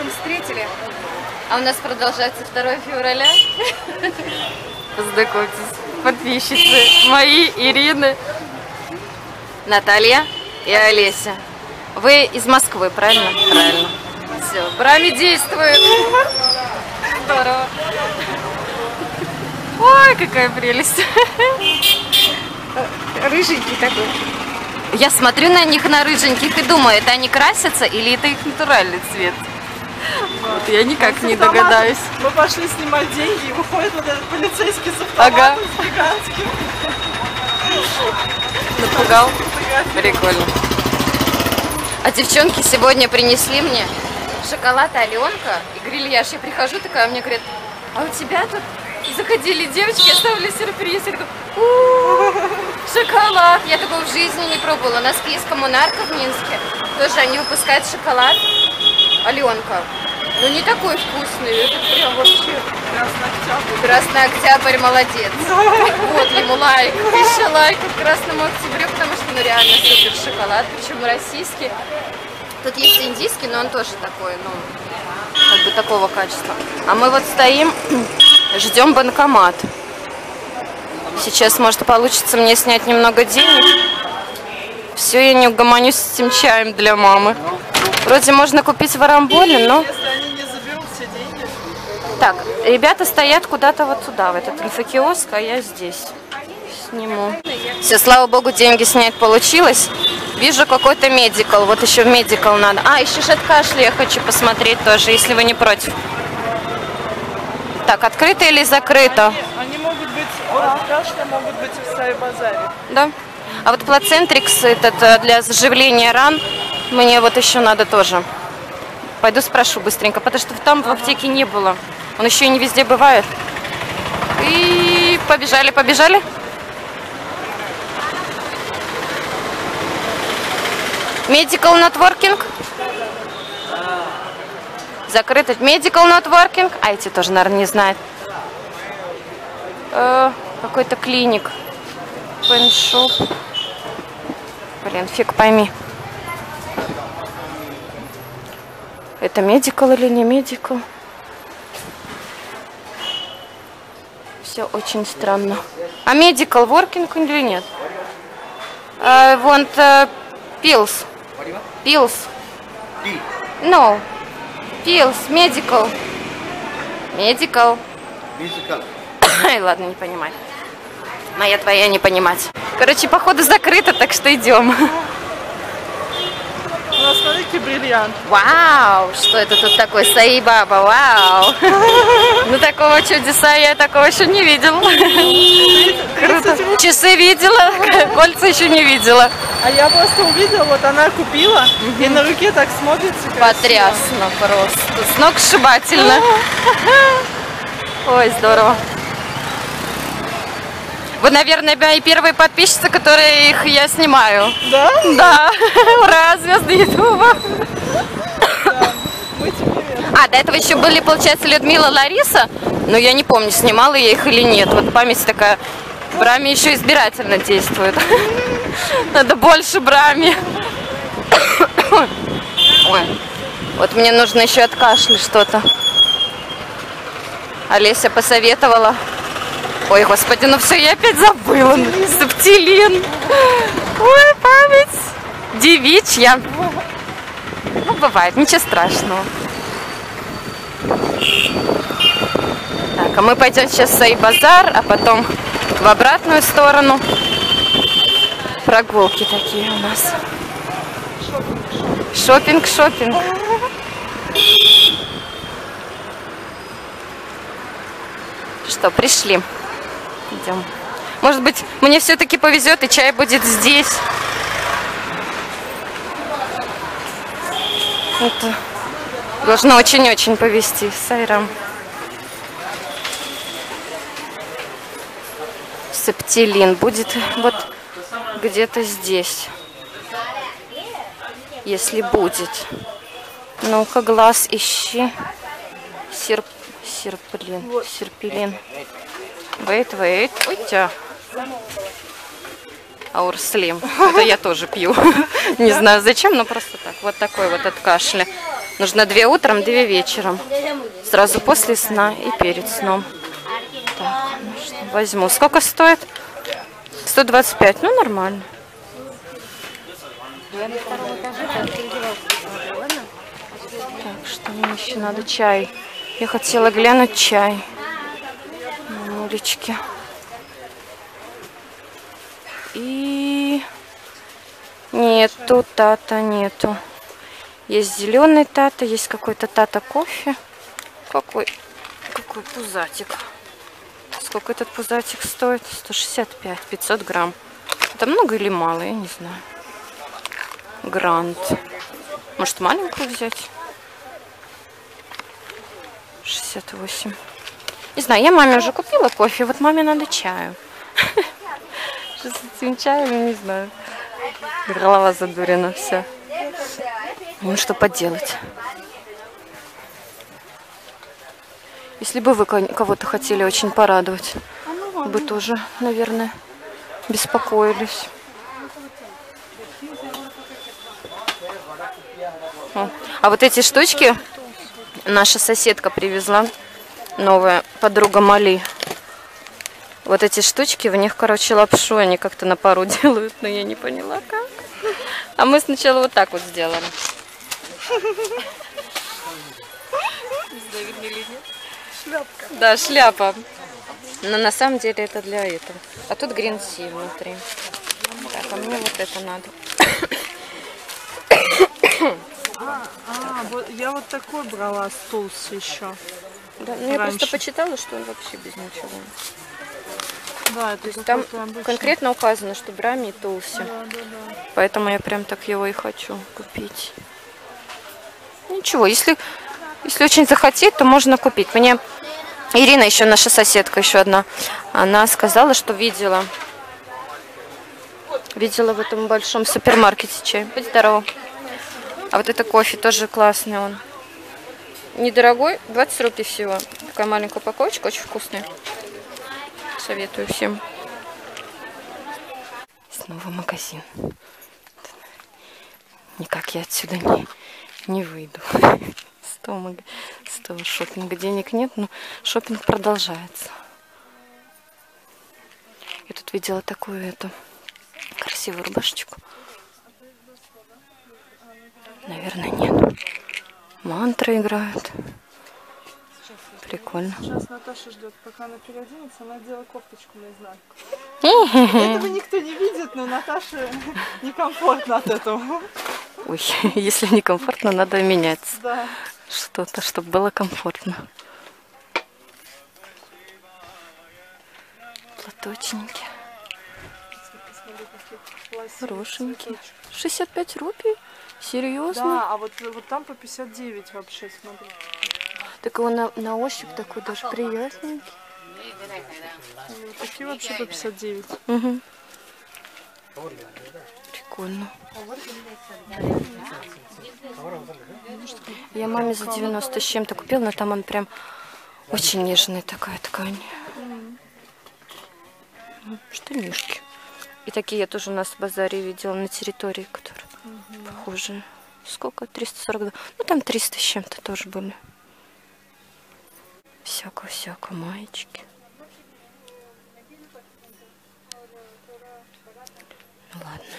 Новым встретили. А у нас продолжается 2 февраля. Познакомьтесь, подписчицы мои, Ирины, Наталья и Олеся. Вы из Москвы, правильно? Правильно. Все, Брами действует. Здорово. Ой, какая прелесть. Рыженький такой. Я смотрю на них, на рыженьких, и думаю, это они красятся или это их натуральный цвет? Вот, я никак не догадаюсь. Мы пошли снимать деньги, и выходит вот этот полицейский с автоматом, с гигантским. Напугал? Прикольно. А девчонки сегодня принесли мне шоколад Аленка и грильяж. Я прихожу такая, мне говорят, а у тебя тут заходили девочки, оставили сюрприз. Я такая, шоколад. Я такого в жизни не пробовала. У нас есть коммунарка в Минске. Тоже они выпускают шоколад Аленка. Ну не такой вкусный. Это прям вообще Красный Октябрь. Красный Октябрь, молодец. Вот ему лайк. Еще лайк к Красному Октябрю, потому что ну реально супер шоколад, причем российский. Тут есть индийский, но он тоже такой, ну, как бы такого качества. А мы вот стоим, ждем банкомат. Сейчас, может, получится мне снять немного денег. Все, я не угомонюсь с этим чаем для мамы. Вроде можно купить в Арамболе, но... Если они не заберут все деньги. Так, ребята стоят куда-то вот туда, в этот инфокиоск, а я здесь сниму. Все, слава богу, деньги снять получилось. Вижу какой-то медикал. Вот еще в медикал надо. А, еще же от кашля я хочу посмотреть тоже, если вы не против. Так, открыто или закрыто? Они могут быть, от кашля могут быть в Сай-базаре. Да. А вот плацентрикс этот для заживления ран мне вот еще надо тоже. Пойду спрошу быстренько, потому что там в аптеке не было. Он еще и не везде бывает. И побежали, побежали. Medical Networking. Закрыто. Medical Networking. А эти тоже, наверное, не знают. Какой-то клиник. Пеншоп. Блин, фиг пойми. Это Medical или не Medical? Все очень странно. А Medical Working или нет? Want pills. Pills. No. Pills. Medical. Medical. Ай, ладно, не понимаю. Моя твоя не понимать. Короче, походу закрыто, так что идем. Ну, смотрите, бриллиант. Вау! Что это тут такое? Саи-баба, вау! Ну, такого чудеса я такого еще не видела. Круто. Часы видела, кольца еще не видела. А я просто увидела, вот она купила, и на руке так смотрится красиво. Потрясно просто. Сногсшибательно. Ой, здорово. Вы, наверное, мои первые подписчицы, которые их я снимаю. Да? Да. Ура, звезды Ютуба. Да. Мы теперь... А, до этого еще были, получается, Людмила, Лариса. Но я не помню, снимала я их или нет. Вот память такая. Брами еще избирательно действует. Надо больше Брами. Ой. Вот мне нужно еще от кашля что-то. Олеся посоветовала. Ой, господи, ну все, я опять забыла. Септилин. Ой, память. Девичья. Ну, бывает, ничего страшного. Так, а мы пойдем сейчас в Саи-базар, а потом в обратную сторону. Прогулки такие у нас. Шопинг, шопинг. Что, пришли. Идем. Может быть, мне все-таки повезет, и чай будет здесь. Это должно очень-очень повезти. Сайрам. Септилин будет вот где-то здесь. Если будет. Ну-ка, глаз ищи. Серпилин. Wait. Ой, тя. Аурслим. Это я тоже пью. Не знаю зачем, но просто так. Вот такой вот от кашля. Нужно 2 утром, 2 вечером. Сразу после сна и перед сном. Так, ну что, возьму. Сколько стоит? 125. Ну, нормально. Так, что мне еще надо? Чай. Я хотела глянуть чай. На уличке. И... Нету, тата нету. Есть зеленый тата, есть какой-то тата кофе. Какой пузатик. Сколько этот пузатик стоит? 165, 500 грамм. Это много или мало, я не знаю. Грант. Может, маленькую взять? 68. Не знаю, я маме уже купила кофе, вот маме надо чаю. Что с этим чаем, не знаю. Голова задурена, все. Ну, что поделать. Если бы вы кого-то хотели очень порадовать, бы тоже, наверное, беспокоились. А вот эти штучки наша соседка привезла, новая подруга Мали. Вот эти штучки, в них, короче, лапшу они как-то на пару делают, но я не поняла как. А мы сначала вот так вот сделали. Шляпка. Да, шляпа. Но на самом деле это для этого. А тут грин-си внутри. Так, а мне вот это надо. Вот я вот такой брала стул еще. Да, ну я просто почитала, что он вообще без ничего. Да, это То есть там конкретно указано, что Брами и Тулси. Да. Поэтому я прям так его и хочу купить. Ничего, если очень захотеть, то можно купить. Мне Ирина, еще наша соседка, еще одна, она сказала, что видела в этом большом супермаркете чай. Будь здорова. А вот это кофе тоже классный он. Недорогой, 20 рублей всего. Такая маленькая упаковочка, очень вкусная. Советую всем. Снова магазин. Никак я отсюда не выйду. 100 шопинга. Денег нет, но шопинг продолжается. Я тут видела такую красивую рубашечку. Наверное, нет. Мантры играют. Прикольно. Сейчас Наташа ждет, пока она переоденется, она делает кофточку наизнанку. Этого никто не видит, но Наташе некомфортно от этого. Ой, если некомфортно, надо менять Да. что-то, чтобы было комфортно. Платочники. Хорошенькие. 65 рупий? Серьезно? Да, а вот там по 59 вообще, смотри. Так он на ощупь такой даже приятненький. Такие вообще по 59. Угу. Прикольно. Я маме за 90 с чем-то купила, но там он прям очень нежная такая ткань. Штанишки. И такие я тоже у нас в базаре видела на территории, которые похожие. Сколько? 342. Ну там 300 с чем-то тоже были. Всяко-всяко, маечки. Ну ладно.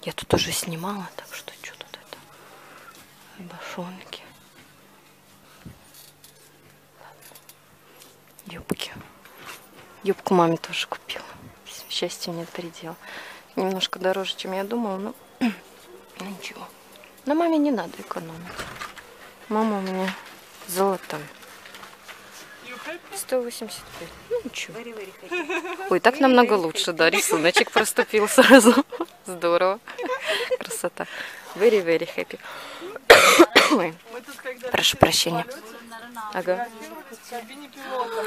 Я тут уже снимала, так что тут это? Башонки. Юбки. Юбку маме тоже купила. Счастья нет предела. Немножко дороже, чем я думала, но ничего. Но маме не надо экономить. Мама у меня золотая. 185. Ну ничего. Ой, так намного лучше, да, рисуночек проступил сразу. Здорово. Красота. Very, very happy. Ой. Прошу прощения. Ага.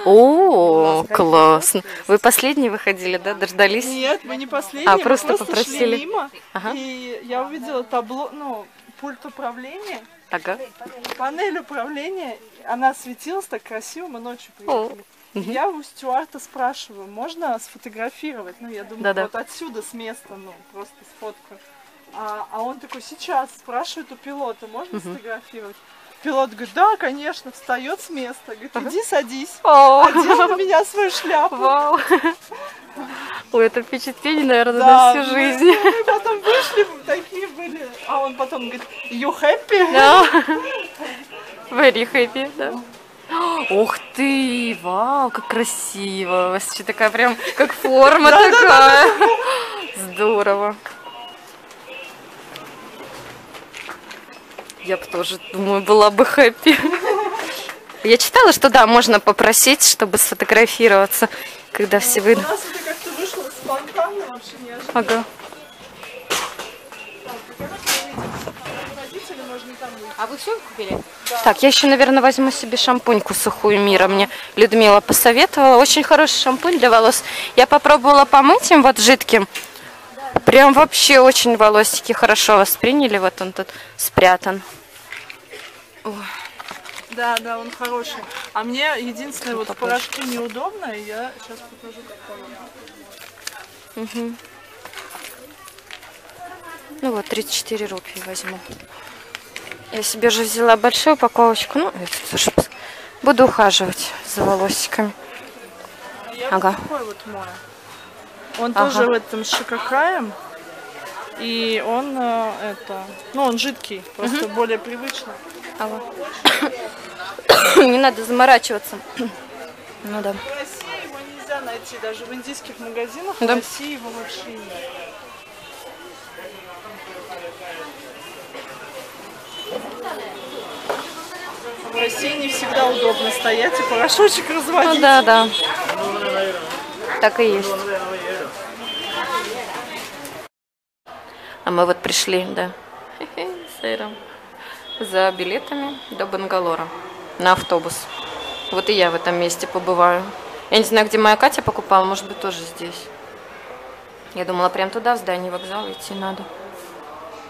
О, классно. Вы последние выходили, да? Дождались? Нет, мы не последние. А, просто попросили. Шли мимо, ага. И я увидела табло, пульт управления. Ага. Панель управления, она светилась так красиво, мы ночью приехали. Я у стюарта спрашиваю, можно сфотографировать? Ну, я думаю, Да-да. вот отсюда, с места, просто сфоткаю. А он такой, сейчас спрашивает у пилота, можно сфотографировать? Пилот говорит, да, конечно, встает с места. Говорит, иди садись. Одел на меня свою шляпу. Вау. Ой, это впечатление, наверное, Да, на всю жизнь. Мы потом вышли, такие были. А он потом говорит, you happy? Да. Very happy, да. Ух ты, вау, как красиво. У вас вообще такая прям, как форма такая. Здорово. Я бы тоже, думаю, была бы хэппи. Я читала, что да, можно попросить, чтобы сфотографироваться, когда все У выйдут. нас это как-то вышло спонтанно, вообще неожиданно. Ага. Родители можно там выйти. А вы все купили? Да. Так, я еще, наверное, возьму себе шампуньку сухую Мира. Мне Людмила посоветовала. Очень хороший шампунь для волос. Я попробовала помыть им вот жидким. Прям вообще очень волосики хорошо восприняли. Вот он тут спрятан. Ой. Да, да, он хороший. А мне единственное, вот в порошке неудобно, и я сейчас покажу, как там. Угу. Ну вот, 34 рупии возьму. Я себе же взяла большую упаковочку. Ну, это тоже буду ухаживать за волосиками. Ага. Такой вот мой. Он тоже в этом с шикакаем. И он он жидкий, просто более привычный. Ага. Не надо заморачиваться. Ну да. В России его нельзя найти, даже в индийских магазинах да. В России его вообще нет. В России не всегда удобно стоять и порошочек разводить. Ну да, да. Так и есть. А мы вот пришли, да, за билетами до Бангалора на автобус. Вот и я в этом месте побываю. Я не знаю, где моя Катя покупала, может быть, тоже здесь. Я думала, прям туда, в здание вокзала идти надо.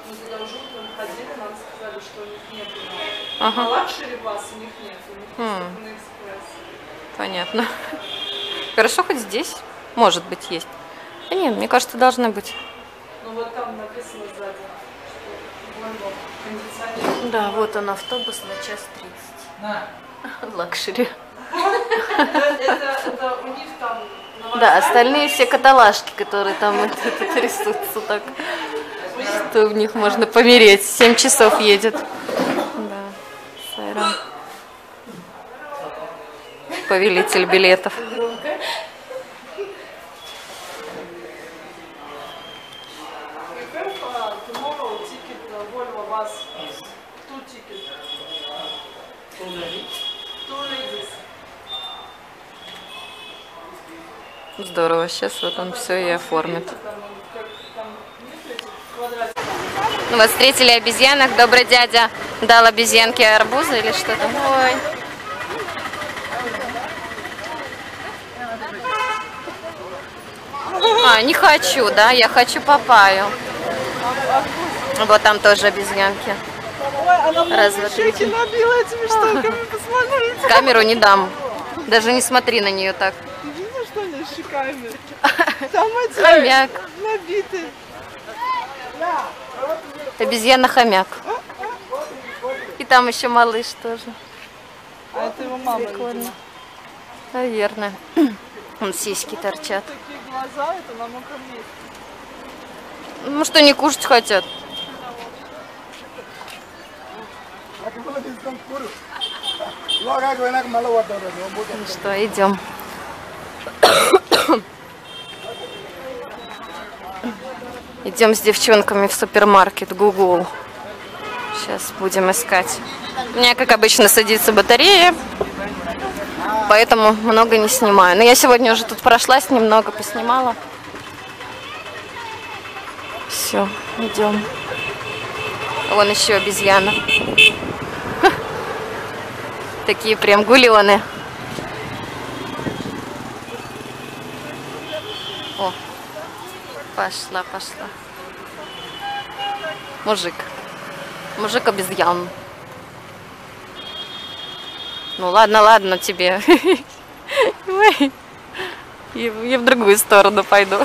Мы туда уже утром ходили, нам сказали, что у них нет. Ага. А лакшери бас у них нет, у них только на экспресс. Понятно. Хорошо, хоть здесь, может быть, есть. А нет, мне кажется, должны быть. Ну вот там написано сзади, что Volvo, кондиционер. Да, вот он автобус на 1:30. Лакшери. Это у них там... Да, остальные все каталажки, которые там трясутся так, что в них можно помереть. 7 часов едет. Да, Сайрам. Повелитель билетов. Здорово, сейчас вот он все и оформит. Ну, вот встретили обезьянок. Добрый дядя дал обезьянке арбузы или что-то. Ой. А, не хочу, да? Я хочу папайю. Вот там тоже обезьянки. Раз, два, три. Набила этими штуками, посмотрите. Камеру не дам. Даже не смотри на нее так. Ты видишь, что они щеками? Там эти Хомяк. набиты. Обезьяна-хомяк. И там еще малыш тоже. А это его мама, видимо. Наверное. Вон сиськи торчат. Такие глаза, это на мокром месте. Ну что, не кушать хотят? Ну что, идем. Идем с девчонками в супермаркет Google. Сейчас будем искать. У меня, как обычно, садится батарея, поэтому много не снимаю. Но я сегодня уже тут прошлась, немного поснимала. Все, идем. Вон еще обезьяна. Такие прям гулены. О, пошла, пошла. Мужик. Мужик обезьян. Ну ладно, ладно тебе. Я в другую сторону пойду.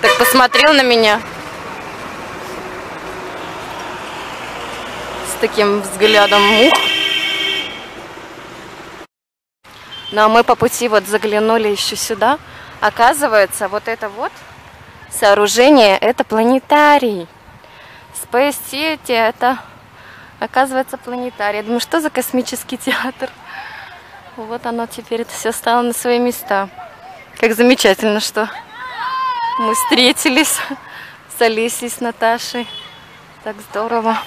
Так посмотрел на меня. таким взглядом мух. Ну а мы по пути вот заглянули еще сюда. Оказывается, вот это вот сооружение, это планетарий. Space City, это, оказывается, планетарий. Я думаю, что за космический театр? Вот оно теперь, это все стало на свои места. Как замечательно, что мы встретились с Олесей, с Наташей. Так здорово.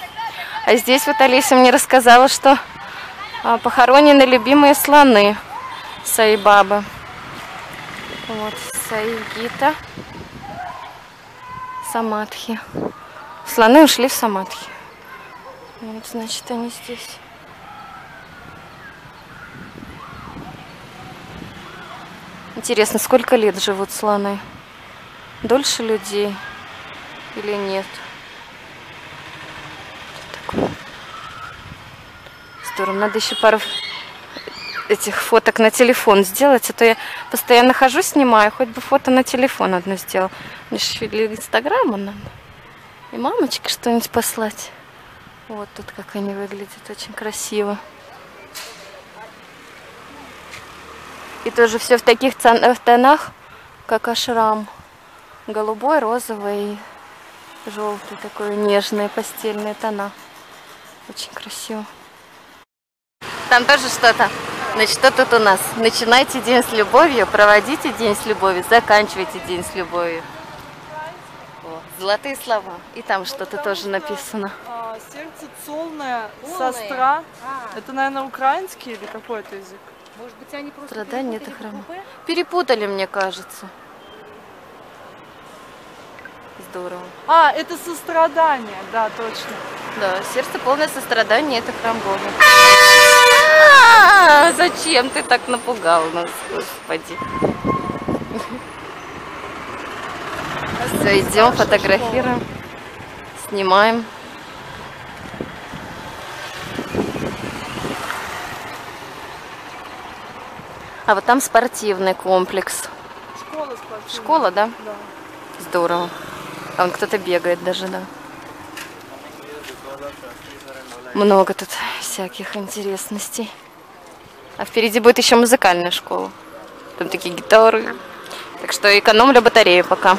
А здесь вот Олеся мне рассказала, что похоронены любимые слоны Саи-Бабы. Вот, Саи-Гита, Самадхи. Слоны ушли в Самадхи. Вот, значит, они здесь. Интересно, сколько лет живут слоны? Дольше людей или нет? Такое. Здорово. Надо еще пару этих фоток на телефон сделать, а то я постоянно хожу, снимаю, хоть бы фото на телефон одно сделал. Мне же для Инстаграма надо. И мамочке что-нибудь послать. Вот тут как они выглядят, очень красиво. И тоже все в таких тонах, как ашрам. Голубой, розовый и желтый, такой нежные постельные тона. Очень красиво. Там тоже что-то. Значит, что тут у нас? Начинайте день с любовью, проводите день с любовью, заканчивайте день с любовью. О, золотые слова. И там что-то тоже написано. Сердце цолное, сестра. Это, наверное, украинский или какой это язык? Может быть, они просто Страдания это храм. Перепутали, мне кажется. Здорово. Это сострадание, да, точно. Да, сердце полное сострадание, это храм Бога. Зачем ты так напугал нас, господи? Все, идем, фотографируем, снимаем. А вот там спортивный комплекс. Школа спортивная. Школа, да? Да. Здорово. Там кто-то бегает даже, да. Много тут всяких интересностей. А впереди будет еще музыкальная школа. Там такие гитары. Так что экономлю батарею пока.